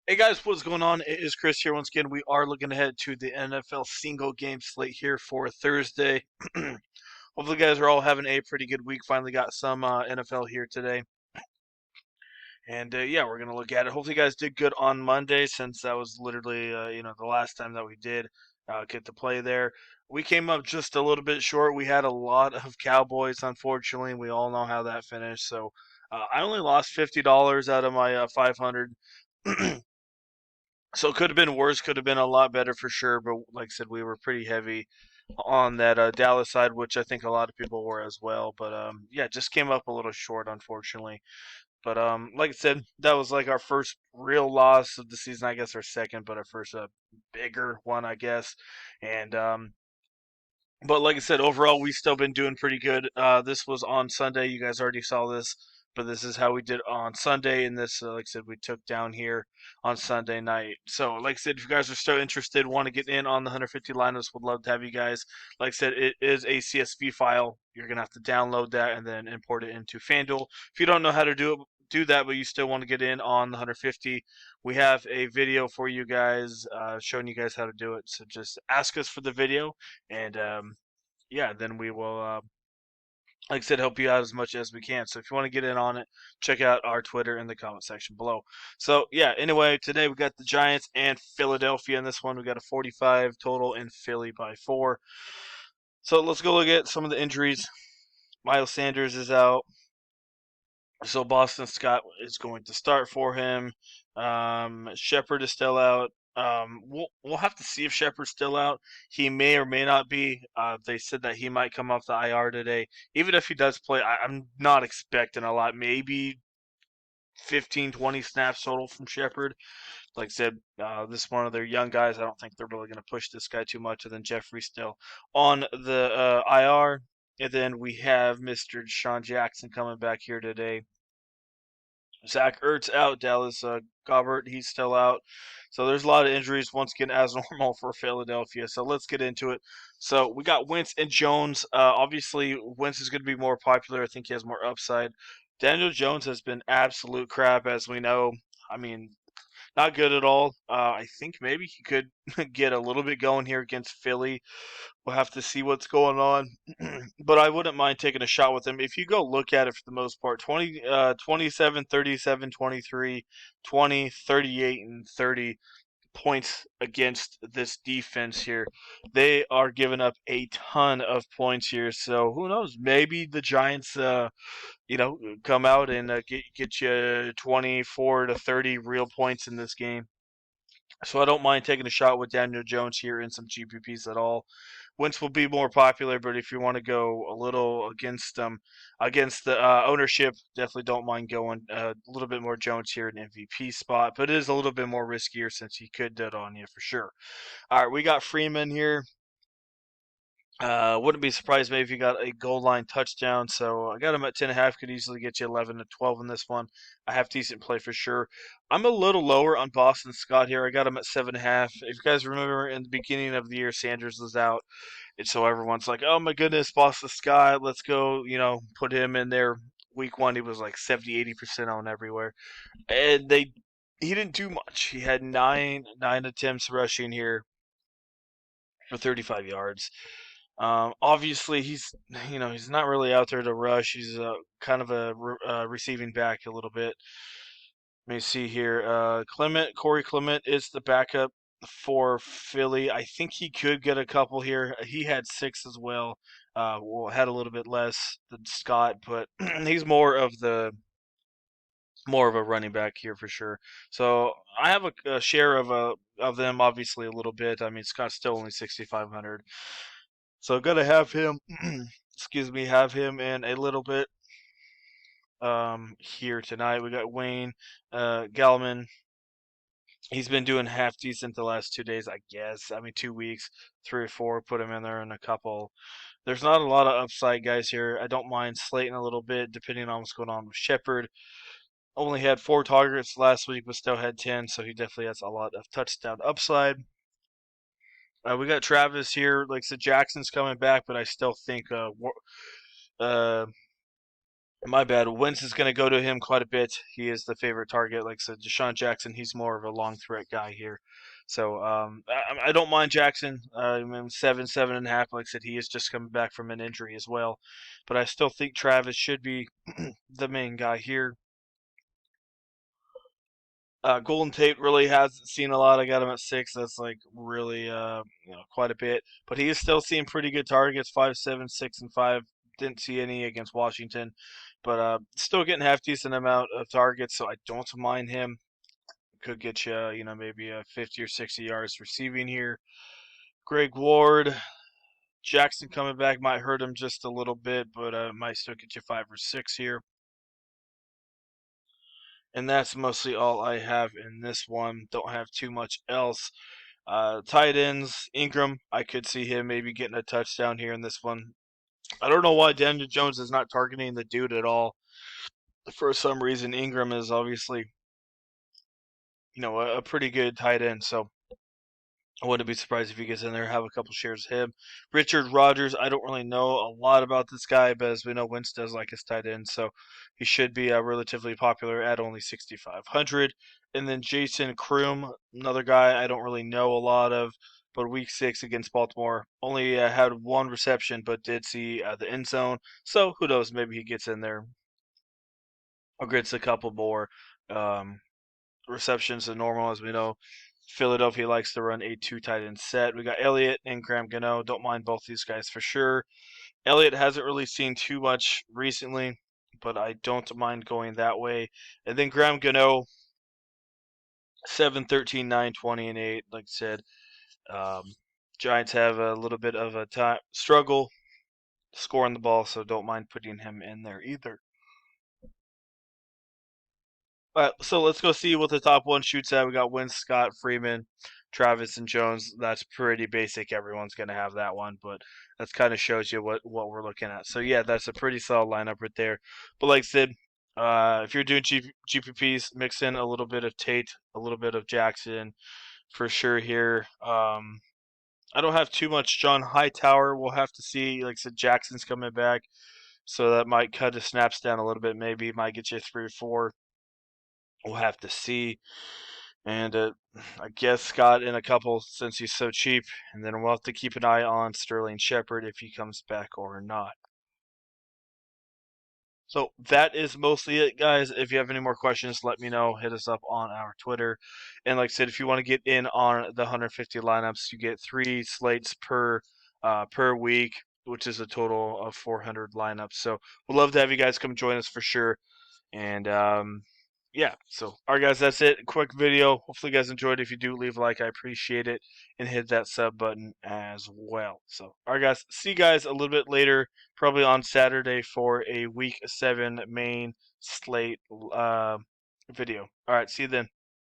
Hey guys, what's going on? It is Chris here once again. We are looking ahead to the NFL single game slate here for Thursday. Hopefully, you guys are all having a pretty good week. Finally got some NFL here today. And yeah, we're going to look at it. Hopefully, you guys did good on Monday since that was literally the last time that we did get to play there. We came up just a little bit short. We had a lot of Cowboys, unfortunately. We all know how that finished. So I only lost $50 out of my 500. So it could have been worse, could have been a lot better for sure. But like I said, we were pretty heavy on that Dallas side, which I think a lot of people were as well. But yeah, just came up a little short, unfortunately. But like I said, that was like our first real loss of the season. I guess our second, but our first bigger one, I guess. And but like I said, overall, we still been doing pretty good. This was on Sunday. You guys already saw this, but this is how we did on Sunday. And this, like I said, we took down here on Sunday night. So, like I said, if you guys are still interested, want to get in on the 150 lineups, would love to have you guys. Like I said, it is a CSV file. You're gonna have to download that and then import it into Fanduel. If you don't know how to do that, but you still want to get in on the 150, we have a video for you guys showing you guys how to do it. So just ask us for the video, and yeah, then we will, like I said, help you out as much as we can. So if you want to get in on it, check out our Twitter in the comment section below. So yeah, anyway, today we got the Giants and Philadelphia in this one. We got a 45 total in Philly by 4. So let's go look at some of the injuries. Miles Sanders is out. So Boston Scott is going to start for him. Shepard is still out. We'll have to see if Shepard's still out. He may or may not be. They said that he might come off the IR today. Even if he does play, I'm not expecting a lot. Maybe 15, 20 snaps total from Shepard. Like I said, this is one of their young guys. I don't think they're really going to push this guy too much. And then Jeffrey still on the IR. And then we have Mr. Deshaun Jackson coming back here today. Zach Ertz out. Dallas Gobbert, he's still out. So there's a lot of injuries once again as normal for Philadelphia. So let's get into it. So we got Wentz and Jones. Obviously, Wentz is going to be more popular. I think he has more upside. Daniel Jones has been absolute crap, as we know. I mean, not good at all. I think maybe he could get a little bit going here against Philly. We'll have to see what's going on. But I wouldn't mind taking a shot with him. If you go look at it for the most part, 27, 37, 23, 20, 38, and 30 points against this defense here. They are giving up a ton of points here. So who knows? Maybe the Giants, come out and get you 24 to 30 real points in this game. So I don't mind taking a shot with Daniel Jones here in some GPPs at all. Wentz will be more popular, but if you want to go a little against the ownership, definitely don't mind going a little bit more Jones here in MVP spot. But it is a little bit more riskier since he could dead on you for sure. All right, we got Freeman here. Wouldn't be surprised maybe if you got a goal line touchdown. So I got him at 10.5. Could easily get you 11 to 12 in this one. I have decent play for sure. I'm a little lower on Boston Scott here. I got him at 7.5. If you guys remember in the beginning of the year, Sanders was out, and so everyone's like, "Oh my goodness, Boston Scott, let's go!" Put him in there. Week 1, he was like 70, 80% on everywhere, and he didn't do much. He had nine attempts rushing here for 35 yards. Obviously, he's not really out there to rush. He's kind of a receiving back a little bit. Let me see here. Corey Clement is the backup for Philly. I think he could get a couple here. He had 6 as well. Had a little bit less than Scott, but he's more of a running back here for sure. So I have a share of them, obviously a little bit. I mean, Scott's still only 6,500. So gonna have him, excuse me, have him in a little bit here tonight. We got Wayne Gallman. He's been doing half decent the last 2 days, I guess. I mean, 2 weeks, 3 or 4. Put him in there in a couple. There's not a lot of upside guys here. I don't mind slating a little bit depending on what's going on with Shepard. Only had 4 targets last week, but still had 10, so he definitely has a lot of touchdown upside. We got Travis here. Like I said, Jackson's coming back, but I still think uh, My bad. Wentz is going to go to him quite a bit. He is the favorite target. Like I said, Deshaun Jackson, he's more of a long threat guy here. So I don't mind Jackson. I mean, 7.5. Like I said, he is just coming back from an injury as well. But I still think Travis should be the main guy here. Golden Tate really hasn't seen a lot. I got him at 6. That's like really quite a bit. But he is still seeing pretty good targets. 5, 7, 6, and 5. Didn't see any against Washington, but still getting half decent amount of targets. So I don't mind him. Could get you maybe a 50 or 60 yards receiving here. Greg Ward, Jackson coming back might hurt him just a little bit, but might still get you 5 or 6 here. And that's mostly all I have in this one. Don't have too much else. Tight ends, Ingram, I could see him maybe getting a touchdown here in this one. I don't know why Daniel Jones is not targeting the dude at all. For some reason, Ingram is obviously, a pretty good tight end. So I wouldn't be surprised if he gets in there, have a couple shares of him. Richard Rodgers, I don't really know a lot about this guy, but as we know, Wentz does like his tight end, so he should be relatively popular at only 6,500. And then Jason Kroom, another guy I don't really know a lot of, but week 6 against Baltimore only had one reception, but did see the end zone. So who knows? Maybe he gets in there or gets a couple more. Um, Receptions than normal, as we know. Philadelphia likes to run a two tight end set. We got Elliott and Graham Gano. Don't mind both these guys for sure. Elliott hasn't really seen too much recently, but I don't mind going that way. And then Graham Gano, 7, 13, 9, 20, and 8. Like I said, um, Giants have a little bit of a time struggle scoring the ball, so don't mind putting him in there either. So let's go see what the top one shoots at. We got Wynn, Scott, Freeman, Travis, and Jones. That's pretty basic. Everyone's going to have that one, but that kind of shows you what we're looking at. So yeah, that's a pretty solid lineup right there. But like I said, if you're doing GPPs, mix in a little bit of Tate, a little bit of Jackson for sure here. I don't have too much John Hightower. We'll have to see. Like I said, Jackson's coming back, so that might cut his snaps down a little bit. Maybe might get you 3 or 4. We'll have to see. And I guess Scott in a couple since he's so cheap. And then we'll have to keep an eye on Sterling Shepard if he comes back or not. So that is mostly it, guys. If you have any more questions, let me know. Hit us up on our Twitter. And like I said, if you want to get in on the 150 lineups, you get 3 slates per week, which is a total of 400 lineups. So we'd love to have you guys come join us for sure. And yeah, so all right, guys, that's it. Quick video. Hopefully, you guys enjoyed. If you do, leave a like. I appreciate it, and hit that sub button as well. So, all right, guys, see you guys a little bit later, probably on Saturday for a Week 7 main slate video. All right, see you then.